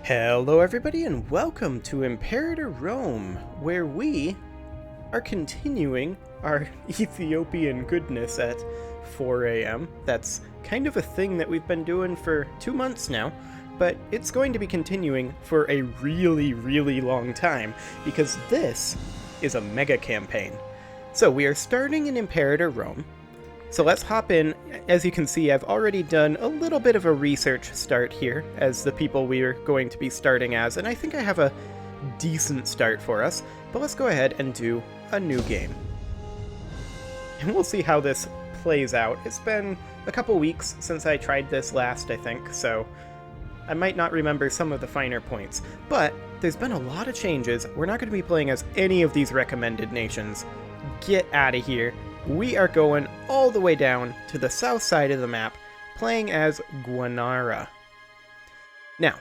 Hello everybody and welcome to Imperator Rome, where we are continuing our Ethiopian goodness at 4 a.m. That's kind of a thing that we've been doing for 2 months now, but it's going to be continuing for a really long time, because this is a mega campaign. So we are starting in Imperator Rome. So let's hop in. As you can see, I've already done a little bit of a research start here as the people we are going to be starting as, and I think I have a decent start for us, but let's go ahead and do a new game. And we'll see how this plays out. It's been a couple weeks since I tried this last, I think, so I might not remember some of the finer points, but there's been a lot of changes. We're not going to be playing as any of these recommended nations. Get out of here. We are going all the way down to the south side of the map, playing as Gwanara. Now,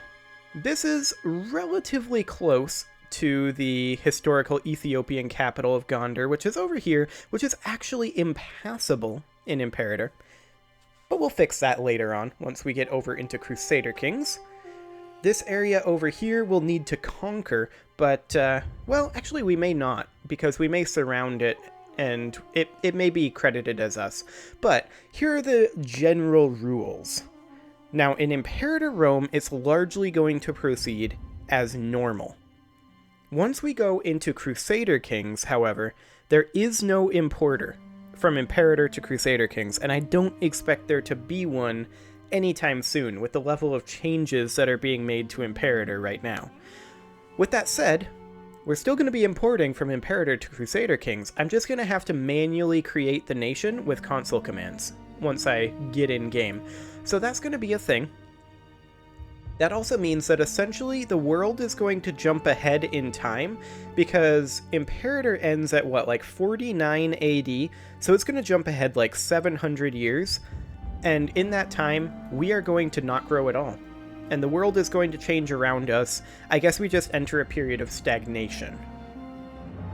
this is relatively close to the historical Ethiopian capital of Gondar, which is over here, which is actually impassable in Imperator. But we'll fix that later on, once we get over into Crusader Kings. This area over here we'll need to conquer, but, well, actually we may not, because we may surround it and it may be credited as us. But here are the general rules. Now, in Imperator Rome, it's largely going to proceed as normal. Once we go into Crusader Kings, however, there is no importer from Imperator to Crusader Kings, and I don't expect there to be one anytime soon with the level of changes that are being made to Imperator right now. With that said, we're still going to be importing from Imperator to Crusader Kings. I'm just going to have to manually create the nation with console commands once I get in game. So that's going to be a thing. That also means that essentially the world is going to jump ahead in time, because Imperator ends at what, like 49 AD? So it's going to jump ahead like 700 years. And in that time, we are going to not grow at all. And the world is going to change around us. I guess we just enter a period of stagnation.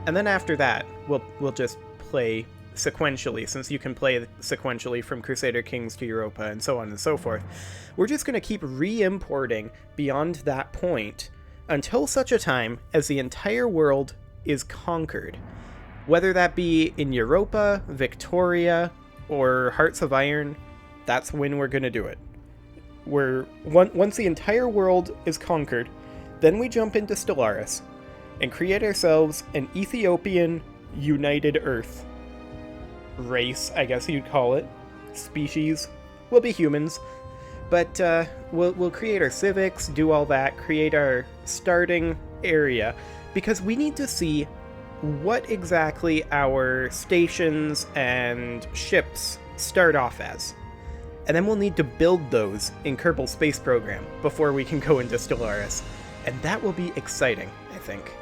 And then after that, we'll just play sequentially, since you can play sequentially from Crusader Kings to Europa and so on and so forth. We're just going to keep re-importing beyond that point until such a time as the entire world is conquered. Whether that be in Europa, Victoria, or Hearts of Iron, that's when we're going to do it. Once the entire world is conquered, then we jump into Stellaris and create ourselves an Ethiopian United Earth. Race, I guess you'd call it. Species. We'll be humans. But we'll create our civics, do all that, create our starting area, because we need to see what exactly our stations and ships start off as. And then we'll need to build those in Kerbal Space Program before we can go into Stellaris. And that will be exciting, I think.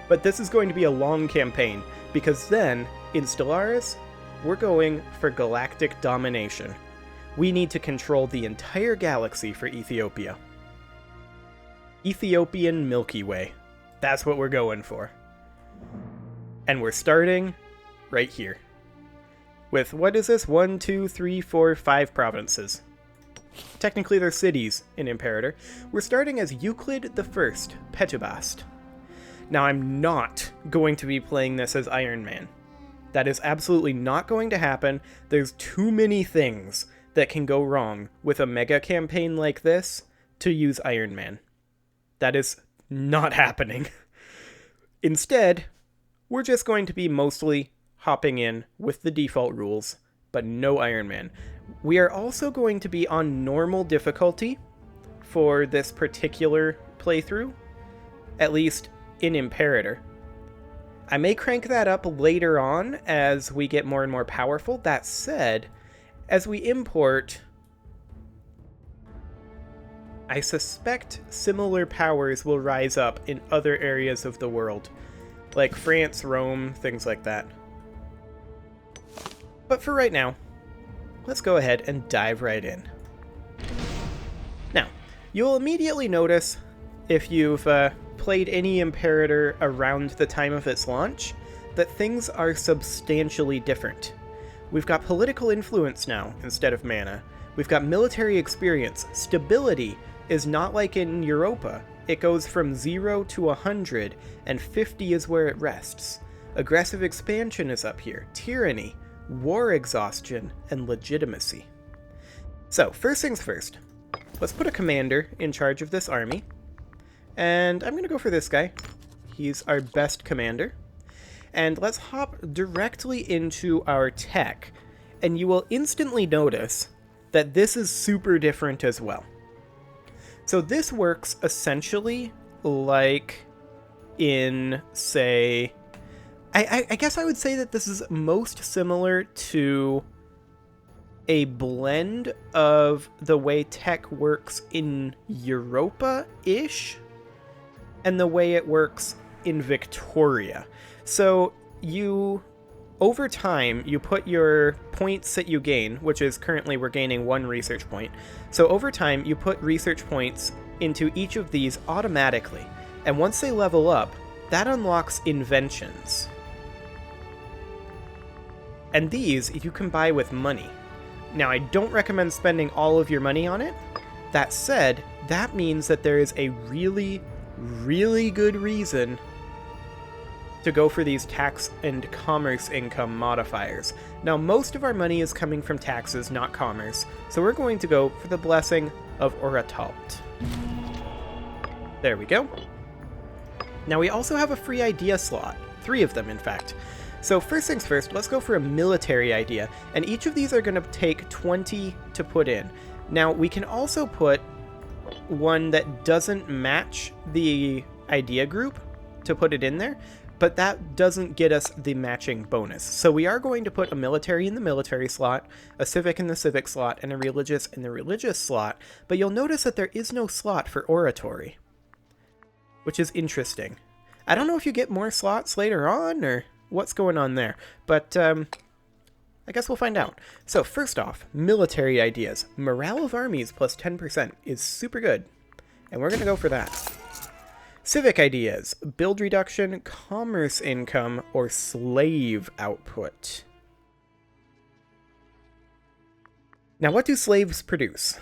But this is going to be a long campaign, because then, in Stellaris, we're going for galactic domination. We need to control the entire galaxy for Ethiopia. Ethiopian Milky Way. That's what we're going for. And we're starting right here. With, what is this? 1, 2, 3, 4, 5 provinces. Technically they're cities in Imperator. We're starting as Euclid I, Petubast. Now I'm not going to be playing this as Iron Man. That is absolutely not going to happen. There's too many things that can go wrong with a mega campaign like this to use Iron Man. That is not happening. Instead, we're just going to be mostly hopping in with the default rules, but no Iron Man. We are also going to be on normal difficulty for this particular playthrough, at least in Imperator. I may crank that up later on as we get more and more powerful. That said, as we import, I suspect similar powers will rise up in other areas of the world, like France, Rome, things like that. But for right now, let's go ahead and dive right in. Now, you'll immediately notice, if you've played any Imperator around the time of its launch, that things are substantially different. We've got political influence now instead of mana. We've got military experience. Stability is not like in Europa. It goes from 0 to 100, and 50 is where it rests. Aggressive expansion is up here, tyranny, war exhaustion, and legitimacy. So, first things first, let's put a commander in charge of this army, and I'm going to go for this guy. He's our best commander. And let's hop directly into our tech, and you will instantly notice that this is super different as well. So this works essentially like in, say, I guess I would say that this is most similar to a blend of the way tech works in Europa-ish and the way it works in Victoria. So over time, you put your points that you gain, which is currently we're gaining 1 research point. So over time, you put research points into each of these automatically. And once they level up, that unlocks inventions. And these you can buy with money. Now, I don't recommend spending all of your money on it. That said, that means that there is a really, really good reason to go for these tax and commerce income modifiers. Now, most of our money is coming from taxes, not commerce, so we're going to go for the Blessing of Oratalt. There we go. Now, we also have a free idea slot, 3 of them, in fact. So first things first, let's go for a military idea, and each of these are going to take 20 to put in. Now, we can also put one that doesn't match the idea group to put it in there, but that doesn't get us the matching bonus. So we are going to put a military in the military slot, a civic in the civic slot, and a religious in the religious slot, but you'll notice that there is no slot for oratory, which is interesting. I don't know if you get more slots later on, or what's going on there, but I guess we'll find out. So first off, military ideas. Morale of armies plus 10% is super good, and we're going to go for that. Civic ideas, build reduction, commerce income, or slave output. Now, what do slaves produce?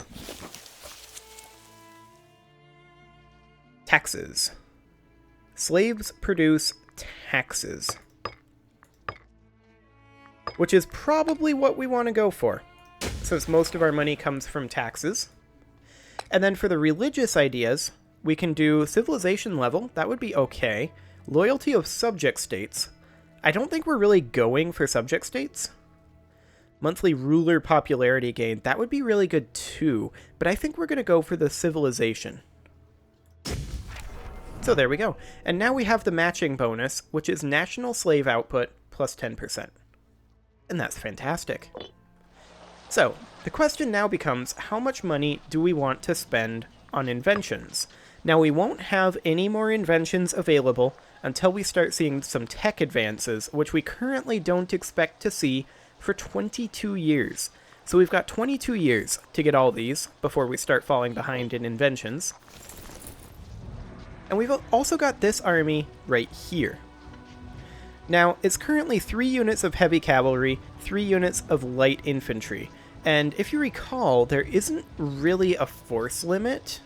Taxes. Slaves produce taxes, which is probably what we want to go for, since most of our money comes from taxes. And then for the religious ideas, we can do civilization level, that would be okay. Loyalty of subject states. I don't think we're really going for subject states. Monthly ruler popularity gain, that would be really good too, but I think we're going to go for the civilization. So there we go. And now we have the matching bonus, which is national slave output plus 10%. And that's fantastic. So, the question now becomes, how much money do we want to spend on inventions? Now, we won't have any more inventions available until we start seeing some tech advances, which we currently don't expect to see for 22 years. So we've got 22 years to get all these before we start falling behind in inventions. And we've also got this army right here. Now, it's currently 3 units of heavy cavalry, 3 units of light infantry. And if you recall, there isn't really a force limit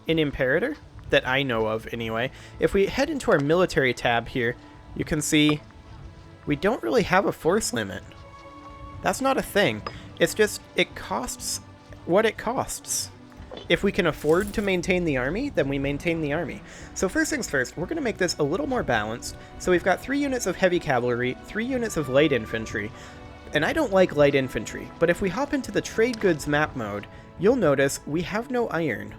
in Imperator, that I know of anyway. If we head into our military tab here, you can see we don't really have a force limit. That's not a thing. It's just, it costs what it costs. If we can afford to maintain the army, then we maintain the army. So first things first, we're going to make this a little more balanced. So we've got 3 units of heavy cavalry, 3 units of light infantry, and I don't like light infantry, but if we hop into the trade goods map mode, you'll notice we have no iron.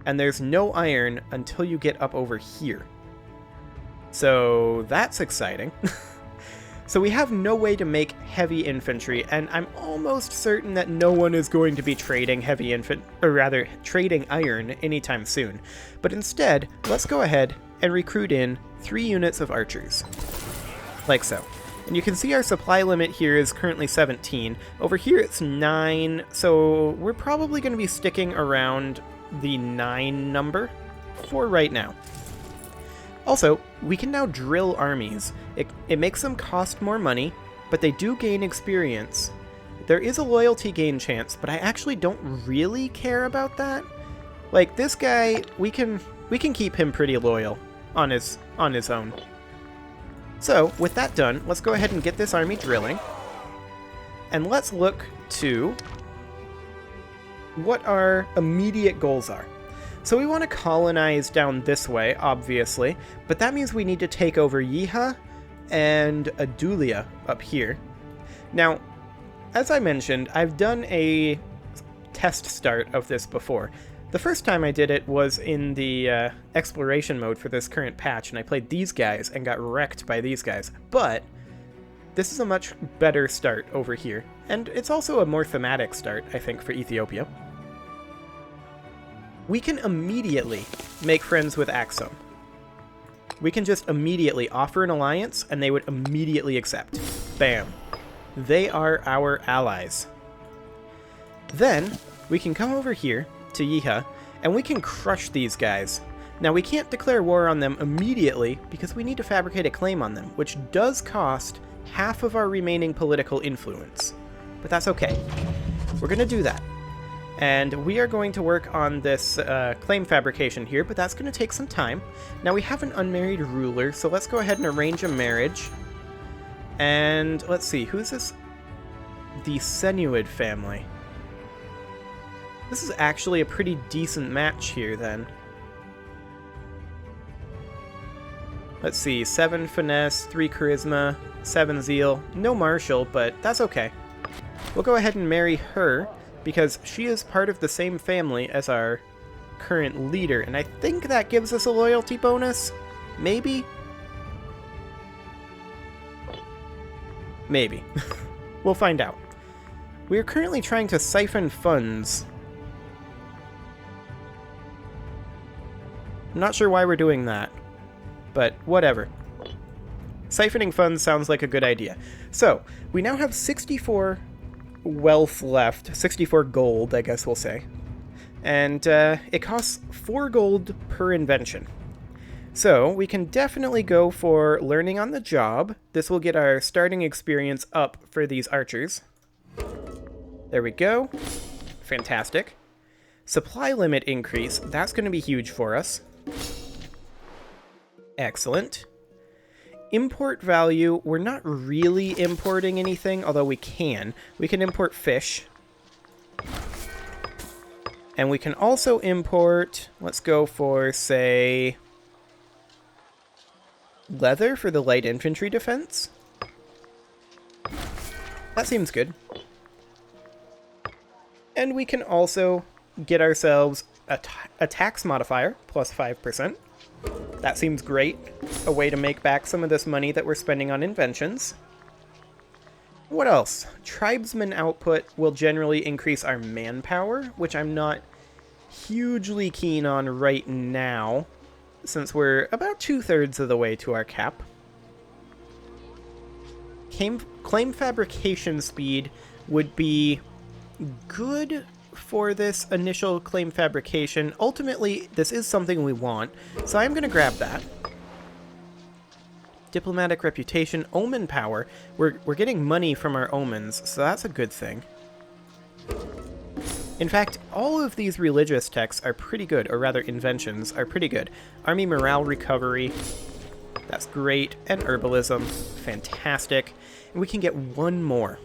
And there's no iron until you get up over here. So that's exciting. So we have no way to make heavy infantry, and I'm almost certain that no one is going to be trading trading iron anytime soon. But instead, let's go ahead and recruit in 3 units of archers. Like so. And you can see our supply limit here is currently 17. Over here it's 9, so we're probably going to be sticking around the 9 number for right now. Also, we can now drill armies. It makes them cost more money, but they do gain experience. There is a loyalty gain chance, but I actually don't really care about that. Like, this guy, we can keep him pretty loyal on his own. So, with that done, let's go ahead and get this army drilling. And let's look to what our immediate goals are. So we want to colonize down this way, obviously, but that means we need to take over Yiha and Adulia up here. Now, as I mentioned, I've done a test start of this before. The first time I did it was in the exploration mode for this current patch, and I played these guys and got wrecked by these guys. But this is a much better start over here, and it's also a more thematic start, I think, for Ethiopia. We can immediately make friends with Axum. We can just immediately offer an alliance, and they would immediately accept. Bam. They are our allies. Then, we can come over here to Yiha, and we can crush these guys. Now, we can't declare war on them immediately, because we need to fabricate a claim on them, which does cost half of our remaining political influence. But that's okay. We're going to do that. And we are going to work on this claim fabrication here, but that's going to take some time. Now, we have an unmarried ruler, so let's go ahead and arrange a marriage. And let's see, who's this? The Senuid family. This is actually a pretty decent match here, then. Let's see, 7 finesse, 3 charisma, 7 zeal. No martial, but that's okay. We'll go ahead and marry her, because she is part of the same family as our current leader, and I think that gives us a loyalty bonus? Maybe? Maybe. We'll find out. We are currently trying to siphon funds. I'm not sure why we're doing that, but whatever. Siphoning funds sounds like a good idea. So, we now have 64 wealth left, 64 gold, I guess we'll say. And it costs 4 gold per invention. So we can definitely go for learning on the job. This will get our starting experience up for these archers. There we go. Fantastic. Supply limit increase, that's going to be huge for us. Excellent. Import value, we're not really importing anything, although we can. We can import fish. And we can also import, let's go for, say, leather for the light infantry defense. That seems good. And we can also get ourselves a tax modifier, plus 5%. That seems great. A way to make back some of this money that we're spending on inventions. What else? Tribesman output will generally increase our manpower, which I'm not hugely keen on right now, since we're about 2/3 of the way to our cap. Claim fabrication speed would be good for this initial claim fabrication. Ultimately, this is something we want, so I'm going to grab that. Diplomatic reputation, omen power. We're getting money from our omens, so that's a good thing. In fact, all of these religious texts are pretty good, or rather inventions are pretty good. Army morale recovery, that's great, and herbalism, fantastic. And we can get one more.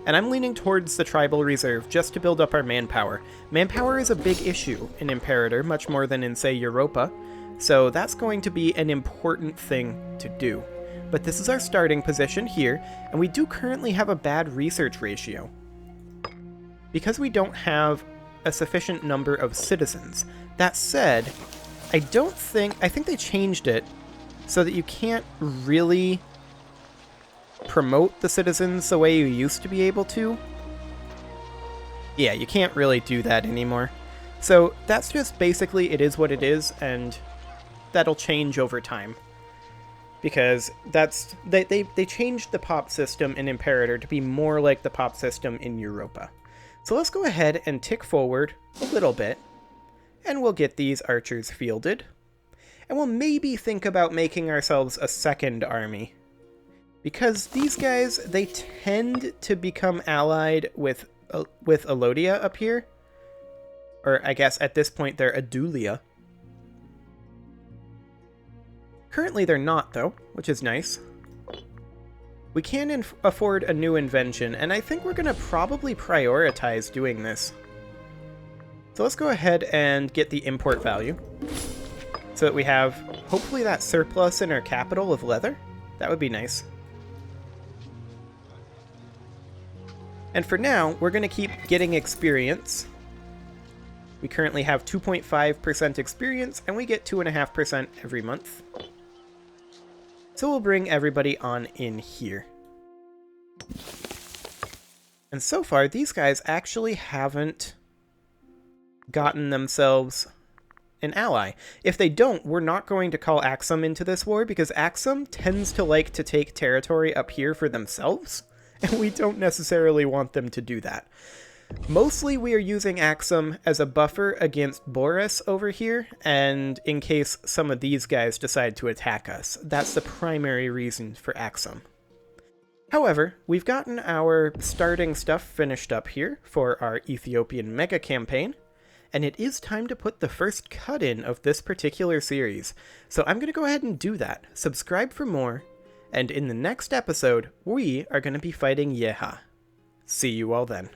And I'm leaning towards the tribal reserve just to build up our manpower. Manpower is a big issue in Imperator, much more than in, say, Europa. So that's going to be an important thing to do. But this is our starting position here, and we do currently have a bad research ratio. Because we don't have a sufficient number of citizens. That said, I think they changed it so that you can't really promote the citizens the way you used to be able to. Yeah, you can't really do that anymore. So that's just basically it is what it is, and that'll change over time. Because they changed the pop system in Imperator to be more like the pop system in Europa. So let's go ahead and tick forward a little bit, and we'll get these archers fielded. And we'll maybe think about making ourselves a second army. Because these guys, they tend to become allied with Alodia up here. Or I guess at this point they're Adulia. Currently they're not, though, which is nice. We can afford a new invention, and I think we're going to probably prioritize doing this. So let's go ahead and get the import value, so that we have, hopefully, that surplus in our capital of leather. That would be nice. And for now, we're going to keep getting experience. We currently have 2.5% experience, and we get 2.5% every month. So we'll bring everybody on in here. And so far, these guys actually haven't gotten themselves an ally. If they don't, we're not going to call Axum into this war, because Axum tends to like to take territory up here for themselves, and we don't necessarily want them to do that. Mostly we are using Axum as a buffer against Boris over here, and in case some of these guys decide to attack us. That's the primary reason for Axum. However, we've gotten our starting stuff finished up here for our Ethiopian Megacampaign, and it is time to put the first cut in of this particular series. So I'm going to go ahead and do that. Subscribe for more, and in the next episode, we are going to be fighting Yeha. See you all then.